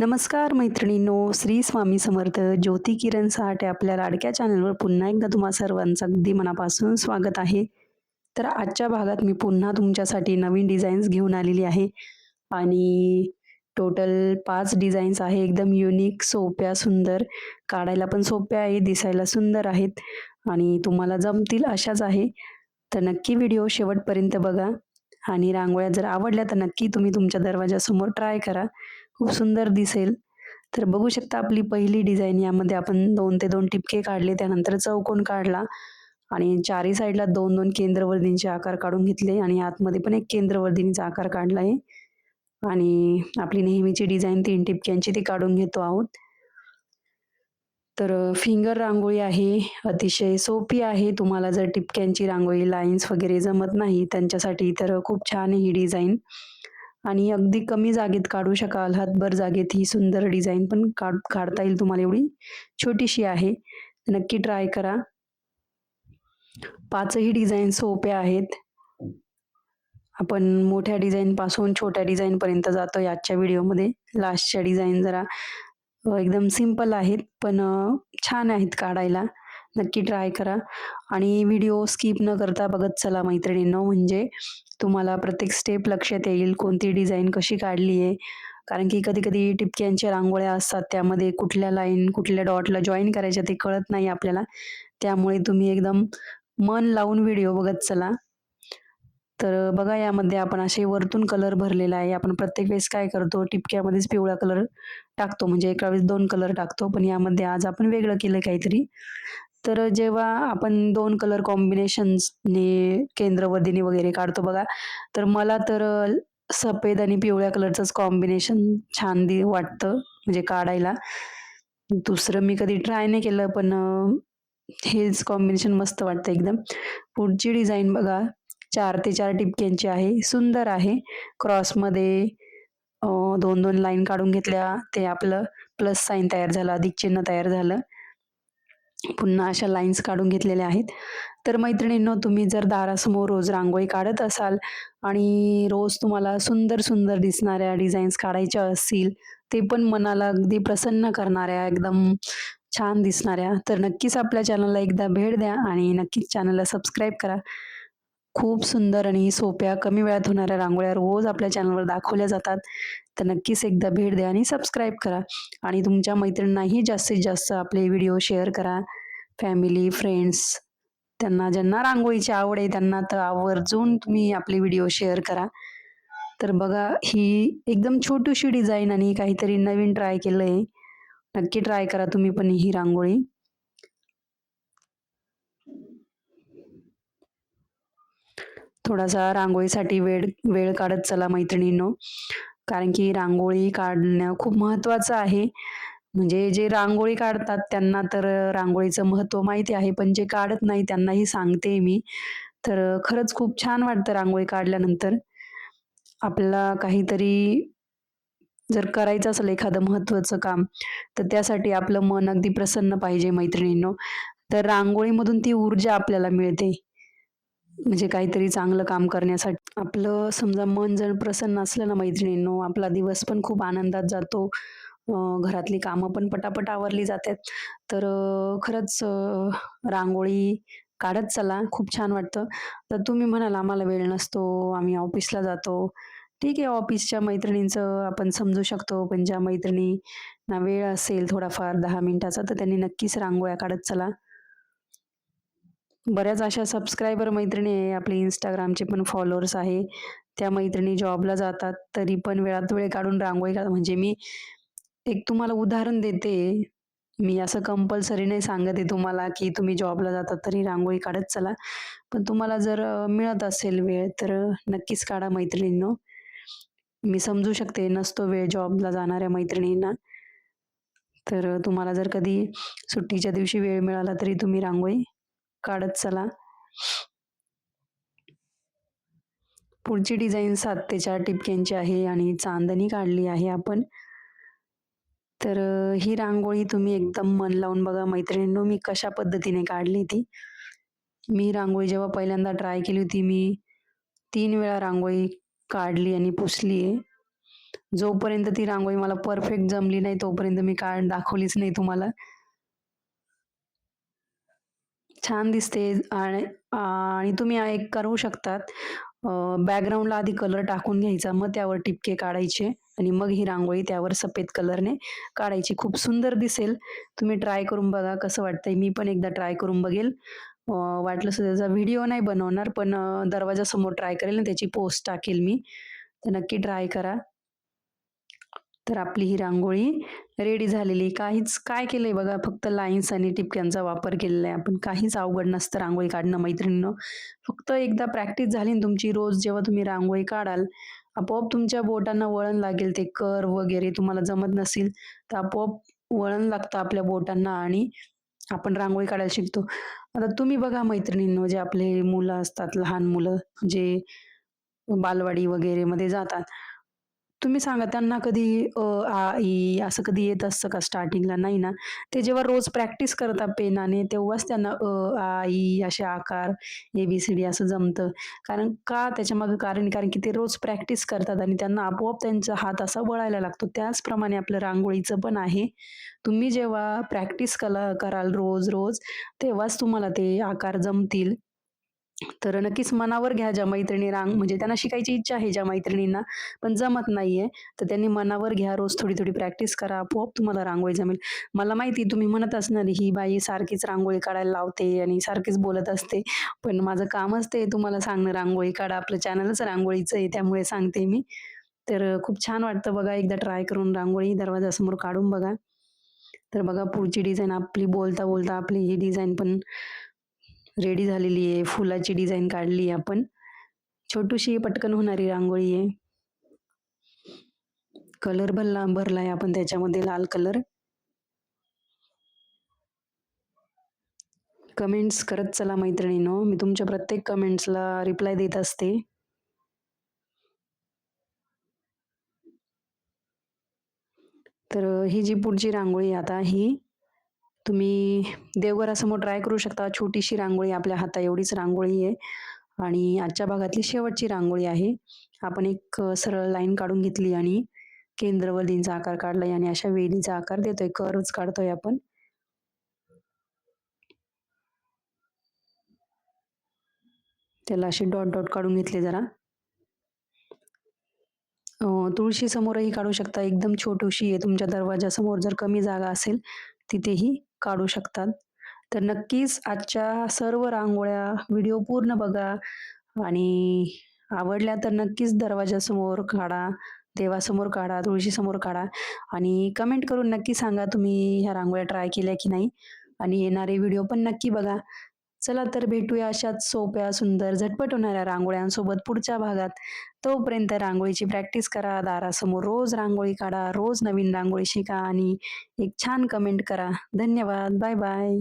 नमस्कार मैत्रिणींनो, श्री स्वामी समर्थ. ज्योती किरण साठ आपल्या लाडक्या चॅनलवर पुन्हा एकदा तुम्हा सर्वांचं अगदी मनापासून स्वागत आहे. तर आजच्या भागात मी पुन्हा तुमच्यासाठी नवीन डिझाईन्स घेऊन आलेली आहे आणि टोटल 5 डिझाईन्स आहे. एकदम युनिक, सोप्या, सुंदर, काढायला पण सोप्या आहे, दिसायला सुंदर आहेत आणि तुम्हाला जमतील अशाच आहे. तर नक्की व्हिडिओ शेवटपर्यंत बघा आणि रांगोळ्या जर आवडल्या तर नक्की तुम्ही तुमच्या दरवाजासमोर ट्राय करा. खूप सुंदर दिसेल. तर बघू शकता आपली पहिली डिझाइन यामध्ये आपण 2 ते 2 टिपके काढले, त्यानंतर चौकोन काढला आणि चारही साइडला 2-2 केंद्रवर्धींचे आकार काढून घेतले आणि आतमध्ये पण एक केंद्रवर्धिनीचा आकार काढला आहे आणि आपली नेहमीची डिझाइन 3 टिपक्यांची ती काढून घेतो आहोत. तर फिंगर रांगोळी आहे. अतिशय सोपी आहे. तुम्हाला जर टिपक्यांची रांगोळी, लाईन्स वगैरे जमत नाही त्यांच्यासाठी तर खूप छान आहे ही डिझाइन आणि अगदी कमी जागेत काढू शकाल. हातभर जागेत ही सुंदर डिझाइन पण काढता येईल तुम्हाला एवढी छोटीशी आहे. नक्की ट्राय करा. 5ही डिझाइन सोप्या आहेत. आपण मोठ्या डिझाईनपासून छोट्या डिझाईनपर्यंत जातोय आजच्या व्हिडिओमध्ये. लास्टच्या डिझाईन जरा एकदम सिंपल आहेत, पण छान आहेत काढायला. नक्की ट्राय करा आणि व्हिडिओ स्किप न करता बघत चला मैत्रिणींनो, म्हणजे तुम्हाला प्रत्येक स्टेप लक्षात येईल, कोणती डिझाईन कशी काढली आहे. कारण की कधी-कधी टिपक्यांच्या रांगोळ्या असतात, त्यामध्ये कुठल्या लाईन, कुठल्या डॉटला जॉइन करायच्या ते कळत नाही आपल्याला. त्यामुळे तुम्ही एकदम मन लावून व्हिडिओ बघत चला. तर बघा यामध्ये आपण असे वरतून कलर भरलेला आहे. आपण प्रत्येक वेळेस काय करतो, टिपक्यामध्येच पिवळा कलर टाकतो, म्हणजे एका वेळेस 2 कलर टाकतो. पण यामध्ये आज आपण वेगळं केलं काहीतरी. तर जेव्हा आपण 2 कलर कॉम्बिनेशन्सने केंद्रवर्धिनी वगैरे काढतो बघा, तर मला तर सफेद आणि पिवळ्या कलरचंच कॉम्बिनेशन छान वाटतं म्हणजे काढायला. दुसरं मी कधी ट्राय नाही केलं, पण हेच कॉम्बिनेशन मस्त वाटतं एकदम. पुढची डिझाइन बघा, 4 ते 4 टिपक्यांची आहे. सुंदर आहे. क्रॉसमध्ये 2-2 लाईन काढून घेतल्या. ते आपलं प्लस साइन तयार झालं, अधिक चिन्ह तयार झालं. पुन्हा अशा लाईन्स काढून घेतलेल्या आहेत. तर मैत्रिणींनो, तुम्ही जर दारासमोर रोज रांगोळी काढत असाल आणि रोज तुम्हाला सुंदर-सुंदर दिसणाऱ्या डिझाईन्स काढायच्या असतील, ते पण मनाला अगदी प्रसन्न करणाऱ्या, एकदम छान दिसणाऱ्या, तर नक्कीच आपल्या चॅनलला एकदा भेट द्या आणि नक्कीच चॅनलला सबस्क्राईब करा. खूप सुंदर आणि सोप्या, कमी वेळात होणाऱ्या रांगोळ्या रोज आपल्या चॅनलवर दाखवल्या जातात. तर नक्कीच एकदा भेट द्या आणि सबस्क्राईब करा आणि तुमच्या मैत्रिणींनाही जास्तीत जास्त आपले व्हिडिओ शेअर करा. फॅमिली, फ्रेंड्स त्यांना ज्यांना रांगोळीची आवड आहे त्यांना तर आवर्जून तुम्ही आपले व्हिडिओ शेअर करा. तर बघा ही एकदम छोटीशी डिझाइन आणि काहीतरी नवीन ट्राय केलंय. नक्की ट्राय करा तुम्ही पण ही रांगोळी. थोडासा रांगोळीसाठी वेळ वेळ काढत चला मैत्रिणींनो. कारण की रांगोळी काढणं खूप महत्त्वाचं आहे. म्हणजे जे रांगोळी काढतात त्यांना तर रांगोळीचं महत्त्व माहिती आहे, पण जे काढत नाही त्यांनाही सांगते मी. तर खरंच खूप छान वाटतं रांगोळी काढल्यानंतर. आपल्याला काहीतरी जर करायचं असेल एखादं महत्त्वाचं काम, तर त्यासाठी आपलं मन अगदी प्रसन्न पाहिजे मैत्रिणींनो. तर रांगोळीमधून ती ऊर्जा आपल्याला मिळते. म्हणजे काहीतरी चांगलं काम करण्यासाठी. आपलं समजा मन जर प्रसन्न असलं ना मैत्रिणींनो, आपला दिवस पण खूप आनंदात जातो. घरातली कामं पण पटापट आवरली जातात. तर खरंच रांगोळी काढत चला, खूप छान वाटतं. तर तुम्ही म्हणाल आम्हाला वेळ नसतो, आम्ही ऑफिसला जातो. ठीक आहे, ऑफिसच्या मैत्रिणींचं आपण समजू शकतो, पण ज्या मैत्रिणींना वेळ असेल थोडाफार 10 मिनिटाचा, तर त्यांनी नक्कीच रांगोळ्या काढत चला. बऱ्याच अशा सबस्क्रायबर मैत्रिणी आहे, आपले Instagramचे पण फॉलोअर्स आहे. त्या मैत्रिणी जॉबला जातात, तरी पण वेळात वेळ काढून रांगोळी काढतात. म्हणजे मी एक तुम्हाला उदाहरण देते. मी असं कंपल्सरी नाही सांगत आहे तुम्हाला, की तुम्ही जॉबला जातात तरी रांगोळी काढत चला. पण तुम्हाला जर मिळत असेल वेळ, तर नक्कीच काढा मैत्रिणींनो. मी समजू शकते नसतो वेळ जॉबला जाणाऱ्या मैत्रिणींना. तर तुम्हाला जर कधी सुट्टीच्या दिवशी वेळ मिळाला, तरी तुम्ही रांगोळी काढत चला. पुढची डिझाइन 7 ते 4 टिपक्यांची आहे आणि चांदणी काढली आहे आपण. तर ही रांगोळी तुम्ही एकदम मन लावून बघा मैत्रिणींनो, मी कशा पद्धतीने काढली ती. मी रांगोळी जेव्हा पहिल्यांदा ट्राय केली होती, मी 3 वेळा रांगोळी काढली आणि पुसली आहे. जोपर्यंत ती रांगोळी मला परफेक्ट जमली नाही तोपर्यंत मी दाखवलीच नाही तुम्हाला. छान दिसते आणि तुम्ही एक करू शकतात. बॅकग्राऊंडला आधी कलर टाकून घ्यायचा, मग त्यावर ठिपके काढायचे आणि मग ही रांगोळी त्यावर सफेद कलरने काढायची. खूप सुंदर दिसेल. तुम्ही ट्राय करून बघा कसं वाटतंय. मी पण एकदा ट्राय करून बघेल. वाटलंच तर त्याचा व्हिडिओ नाही बनवणार, पण दरवाजासमोर ट्राय करेल आणि त्याची पोस्ट टाकेल मी. तर नक्की ट्राय करा. तर आपली ही रांगोळी रेडी झालेली. काय केलंय बघा, फक्त लाईन्स आणि टिपक्यांचा वापर केलेला आहे आपण. काहीच अवघड नसतं रांगोळी काढणं मैत्रिणींनो. फक्त एकदा प्रॅक्टिस झाली ना तुमची, रोज जेव्हा तुम्ही रांगोळी काढाल, आपोआप तुमच्या बोटांना वळण लागेल. ते कर्व वगैरे तुम्हाला जमत नसेल, तर आपोआप वळण लागतं आपल्या बोटांना आणि आपण रांगोळी काढायला शिकतो. आता तुम्ही बघा मैत्रिणींनो, जे आपले मुलं असतात, लहान मुलं जे बालवाडी वगैरे मध्ये जातात. तुम्ही सांगा त्यांना कधी आ, ई असं कधी येत असतं का स्टार्टिंगला? नाही ना. ते जेव्हा रोज प्रॅक्टिस करतात पेनाने तेव्हाच त्यांना आ, ई असे आकार, ए-बी-सी-डी असं जमतं. त्याच्यामागे कारण कारण की ते रोज प्रॅक्टिस करतात आणि त्यांना आपोआप त्यांचा हात असा वळायला लागतो. त्याचप्रमाणे आपलं रांगोळीचं पण आहे. तुम्ही जेव्हा प्रॅक्टिस कराल रोज-रोज तेव्हाच तुम्हाला ते आकार जमतील. तर नक्कीच मनावर घ्या ज्या मैत्रिणी म्हणजे त्यांना शिकायची इच्छा आहे ज्या मैत्रिणींना, पण जमत नाहीये, तर त्यांनी मनावर घ्या. रोज थोडी-थोडी प्रॅक्टिस करा. आपोआप तुम्हाला रांगोळी जमेल. मला माहिती तुम्ही म्हणत असणार, "ही बाई सारखीच रांगोळी काढायला लावते आणि सारखीच बोलत असते." पण माझं कामच ते तुम्हाला सांगणं, रांगोळी काढा. आपलं चॅनलच रांगोळीचं आहे त्यामुळे सांगते मी. तर खूप छान वाटतं बघा एकदा ट्राय करून रांगोळी दरवाजासमोर काढून बघा. तर बघा पुढची डिझाइन आपली बोलता-बोलता आपली ही डिझाइन पण रेडी झालेली आहे. फुलाची डिझाइन काढली आहे आपण. छोटीशी पटकन होणारी रांगोळी आहे. कलर भरलाय आपण त्याच्यामध्ये लाल कलर. कमेंट्स करत चला मैत्रिणींनो. मी तुमच्या प्रत्येक कमेंट्सला रिप्लाय देत असते. तर ही जी पुढची रांगोळी आता ही तुम्ही देवघरासमोर ट्राय करू शकता. छोटीशी रांगोळी आपल्या हाताएवढीच रांगोळी आहे आणि आजच्या भागातली शेवटची रांगोळी आहे. आपण एक सरळ लाईन काढून घेतली आणि केंद्रवलींचा आकार काढलाय आणि अशा वेलीचा आकार देतोय. कर्व्हज काढतोय आपण. त्याला असे डॉट-डॉट काढून घेतले जरा. तुळशीसमोरही काढू शकता. एकदम छोटीशी आहे. तुमच्या दरवाजासमोर जर कमी जागा असेल, तिथेही काढू शकतात. तर नक्कीच आजच्या सर्व रांगोळ्या व्हिडिओ पूर्ण बघा आणि आवडल्या तर नक्कीच दरवाजासमोर काढा, देवासमोर काढा, तुळशीसमोर काढा आणि कमेंट करून नक्की सांगा तुम्ही ह्या रांगोळ्या ट्राय केल्या की नाही आणि येणारे व्हिडिओ पण नक्की बघा. चला तर भेटूया अशाच सोप्या, सुंदर, झटपट होणाऱ्या रांगोळ्यांसोबत पुढच्या भागात. तोपर्यंत रांगोळीची प्रॅक्टिस करा. दारासमोर रोज रांगोळी काढा. रोज नवीन रांगोळी शिका आणि एक छान कमेंट करा. धन्यवाद. Bye bye.